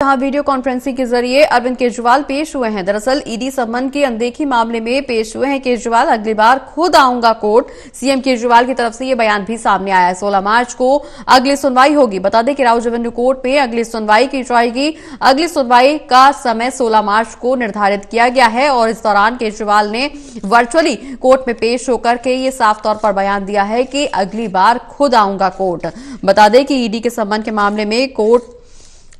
जहां video conferencing के जरिए अरविंद केजरीवाल पेश हुए हैं। दरअसल ईडी सम्मन की अनदेखी मामले में पेश हुए हैं केजरीवाल। अगली बार खुद आऊंगा कोर्ट, सीएम केजरीवाल की तरफ से यह बयान भी सामने आया है। 16 मार्च को अगली सुनवाई होगी। बता दें कि राउज एवेन्यू कोर्ट में अगली सुनवाई की जाएगी। अगली सुनवाई का समय 16 मार्च को निर्धारित किया गया है और इस दौरान केजरीवाल ने वर्चुअली कोर्ट में पेश होकर के ये साफ तौर पर बयान दिया है कि अगली बार खुद आऊंगा कोर्ट। बता दें कि ईडी के सम्मन के मामले में कोर्ट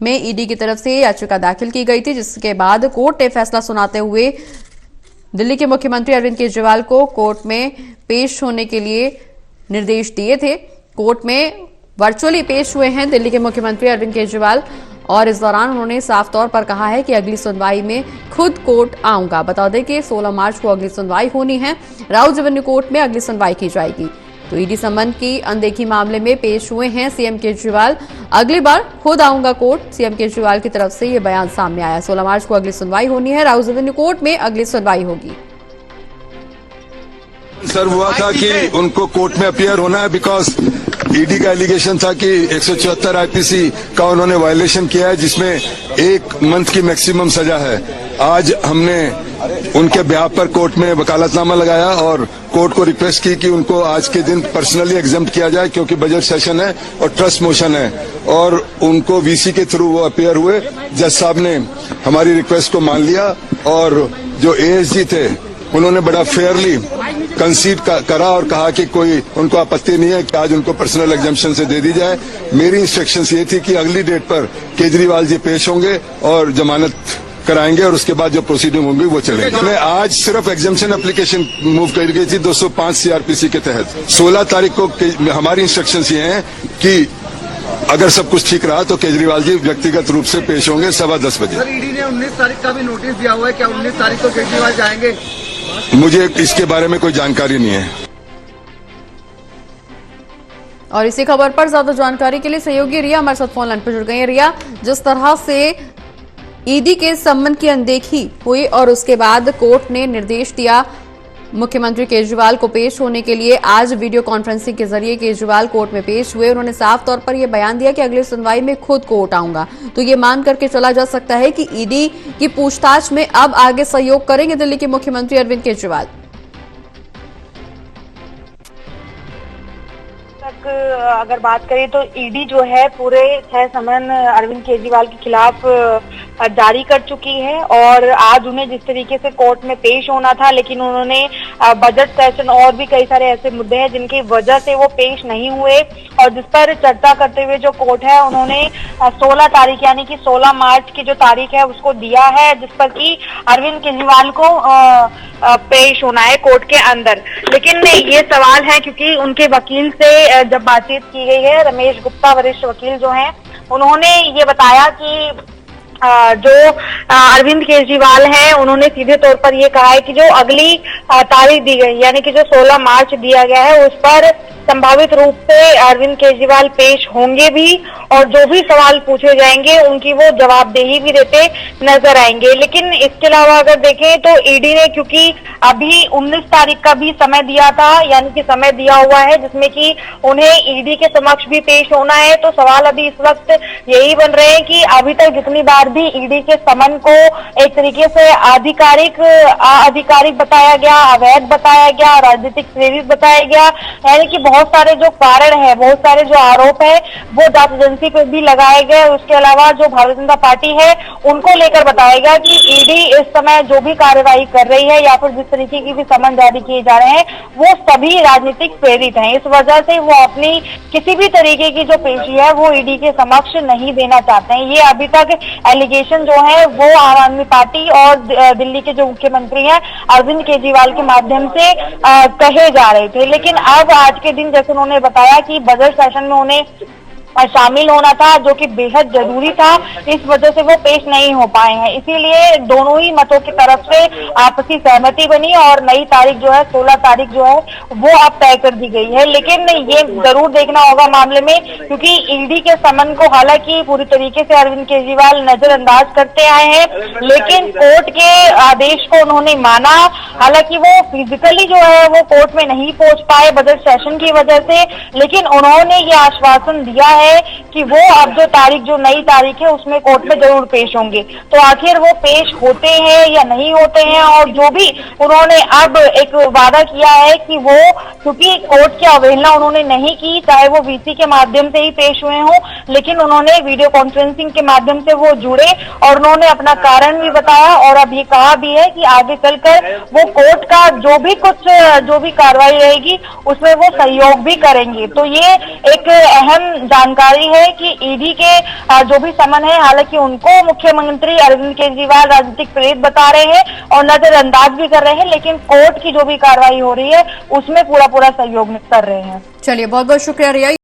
में ईडी की तरफ से याचिका दाखिल की गई थी, जिसके बाद कोर्ट ने फैसला सुनाते हुए दिल्ली के मुख्यमंत्री अरविंद केजरीवाल को कोर्ट में पेश होने के लिए निर्देश दिए थे। कोर्ट में वर्चुअली पेश हुए हैं दिल्ली के मुख्यमंत्री अरविंद केजरीवाल और इस दौरान उन्होंने साफ तौर पर कहा है कि अगली सुनवाई में खुद कोर्ट आऊंगा। बता दें कि 16 मार्च को अगली सुनवाई होनी है। राउज एवेन्यू कोर्ट में अगली सुनवाई की जाएगी। तो ईडी सम्मन की अनदेखी मामले में पेश हुए हैं सीएम केजरीवाल। अगली बार खुद आऊंगा कोर्ट, सीएम केजरीवाल की तरफ से यह बयान सामने आया। 16 मार्च को अगली सुनवाई होनी है। राउज एवेन्यू कोर्ट में अगली सुनवाई होगी। सर हुआ था कि उनको कोर्ट में अपीयर होना है बिकॉज ईडी का एलिगेशन था कि 174 आईपीसी का उन्होंने वायलेशन किया है, जिसमें 1 मंथ की मैक्सिमम सजा है। आज हमने उनके ब्याह पर कोर्ट में वकालतनामा लगाया और कोर्ट को रिक्वेस्ट की कि उनको आज के दिन पर्सनली एग्जाम्प्ट किया जाए, क्योंकि बजट सेशन है और ट्रस्ट मोशन है, और उनको वीसी के थ्रू वो अपीयर हुए। जज साहब ने हमारी रिक्वेस्ट को मान लिया और जो एएसजी थे उन्होंने बड़ा फेयरली कंसीड करा और कहा कि कोई उनको आपत्ति नहीं है कि आज उनको पर्सनल एग्जाम्पशन से दे दी जाए। मेरी इंस्ट्रक्शंस ये थी कि अगली डेट पर केजरीवाल जी पेश होंगे और जमानत कराएंगे और उसके बाद जो प्रोसीडिंग होंगी वो चलेंगे। हमने आज सिर्फ एग्जाम्पशन एप्लीकेशन मूव कर गई थी 205 सीआरपीसी के तहत। 16 तारीख को हमारी इंस्ट्रक्शंस ये हैं कि अगर सब कुछ ठीक रहा तो केजरीवाल जी व्यक्तिगत रूप से पेश होंगे 10:15 बजे। सर ईडी ने 19 तारीख का भी नोटिस दिया हुआ है, क्या 19 तारीख को केजरीवाल जाएंगे? मुझे इसके बारे में कोई जानकारी नहीं है। और इसी खबर पर ज्यादा जानकारी के लिए सहयोगी रिया हमारे साथ फोन लाइन पर जुड़ गई है। रिया, जिस तरह से ईडी के सम्मन की अनदेखी हुई और उसके बाद कोर्ट ने निर्देश दिया मुख्यमंत्री केजरीवाल को पेश होने के लिए, आज वीडियो कॉन्फ्रेंसिंग के जरिए केजरीवाल कोर्ट में पेश हुए। उन्होंने साफ तौर पर यह बयान दिया कि अगली सुनवाई में खुद कोर्ट आऊंगा। तो ये मान करके चला जा सकता है कि ईडी की पूछताछ में अब आगे सहयोग करेंगे दिल्ली के मुख्यमंत्री अरविंद केजरीवाल। अगर बात करें तो ईडी जो है पूरे 6 समन अरविंद केजरीवाल के खिलाफ जारी कर चुकी है और आज उन्हें जिस तरीके से कोर्ट में पेश होना था, लेकिन उन्होंने बजट सेशन और भी कई सारे ऐसे मुद्दे हैं जिनकी वजह से वो पेश नहीं हुए और जिस पर चर्चा करते हुए जो कोर्ट है उन्होंने 16 तारीख यानी कि 16 मार्च की जो तारीख है उसको दिया है, जिस पर कि अरविंद केजरीवाल को पेश होना है कोर्ट के अंदर। लेकिन ये सवाल है क्योंकि उनके वकील से जब बातचीत की गई है, रमेश गुप्ता वरिष्ठ वकील जो हैं, उन्होंने ये बताया कि जो अरविंद केजरीवाल हैं उन्होंने सीधे तौर पर ये कहा है कि जो अगली तारीख दी गई यानी कि जो 16 मार्च दिया गया है उस पर संभावित रूप से अरविंद केजरीवाल पेश होंगे भी और जो भी सवाल पूछे जाएंगे उनकी वो जवाबदेही भी देते नजर आएंगे। लेकिन इसके अलावा अगर देखें तो ईडी ने क्योंकि अभी 19 तारीख का भी समय दिया था यानी कि समय दिया हुआ है जिसमें कि उन्हें ईडी के समक्ष भी पेश होना है, तो सवाल अभी इस वक्त यही बन रहे हैं कि अभी तक जितनी बार भी ईडी के समन को एक तरीके से आधिकारिक बताया गया, अवैध बताया गया, राजनीतिक प्रेरित बताया गया, यानी कि बहुत सारे जो कारण है, बहुत सारे जो आरोप है वो जांच एजेंसी पे भी लगाए गए। उसके अलावा जो भारतीय जनता पार्टी है उनको लेकर बताया गया कि ईडी इस समय जो भी कार्रवाई कर रही है या फिर जिस तरीके की भी समन जारी किए जा रहे हैं वो सभी राजनीतिक प्रेरित हैं। इस वजह से वो अपनी किसी भी तरीके की जो पेशी है वो ईडी के समक्ष नहीं देना चाहते हैं। ये अभी तक एलिगेशन जो है वो आम आदमी पार्टी और दिल्ली के जो मुख्यमंत्री हैं अरविंद केजरीवाल के माध्यम से कहे जा रहे थे। लेकिन अब आज के दिन जैसे उन्होंने बताया कि बजट सेशन में उन्हें शामिल होना था जो कि बेहद जरूरी था, इस वजह से वो पेश नहीं हो पाए हैं। इसीलिए दोनों ही मतों की तरफ से आपसी सहमति बनी और नई तारीख जो है 16 तारीख जो है वो अब तय कर दी गई है। लेकिन ये जरूर देखना होगा मामले में क्योंकि ईडी के समन को हालांकि पूरी तरीके से अरविंद केजरीवाल नजरअंदाज करते आए हैं, लेकिन कोर्ट के आदेश को उन्होंने माना। हालांकि वो फिजिकली जो है वो कोर्ट में नहीं पहुंच पाए बजट सेशन की वजह से, लेकिन उन्होंने ये आश्वासन दिया है है कि वो अब जो तारीख, जो नई तारीख है, उसमें कोर्ट में जरूर पेश होंगे। तो आखिर वो पेश होते हैं या नहीं होते हैं, और जो भी उन्होंने अब एक वादा किया है कि वो, क्योंकि कोर्ट की अवहेलना उन्होंने नहीं की, चाहे वो वीसी के माध्यम से ही पेश हुए हों, लेकिन उन्होंने वीडियो कॉन्फ्रेंसिंग के माध्यम से वो जुड़े और उन्होंने अपना कारण भी बताया और अब ये कहा भी है कि आगे चलकर वो कोर्ट का जो भी कार्रवाई रहेगी उसमें वो सहयोग भी करेंगे। तो ये एक अहम जानकारी है कि ईडी के जो भी समन है, हालांकि उनको मुख्यमंत्री अरविंद केजरीवाल राजनीतिक प्रेरित बता रहे हैं और नजरअंदाज भी कर रहे हैं, लेकिन कोर्ट की जो भी कार्रवाई हो रही है उसमें पूरा सहयोग कर रहे हैं। चलिए, बहुत बहुत शुक्रिया रिया।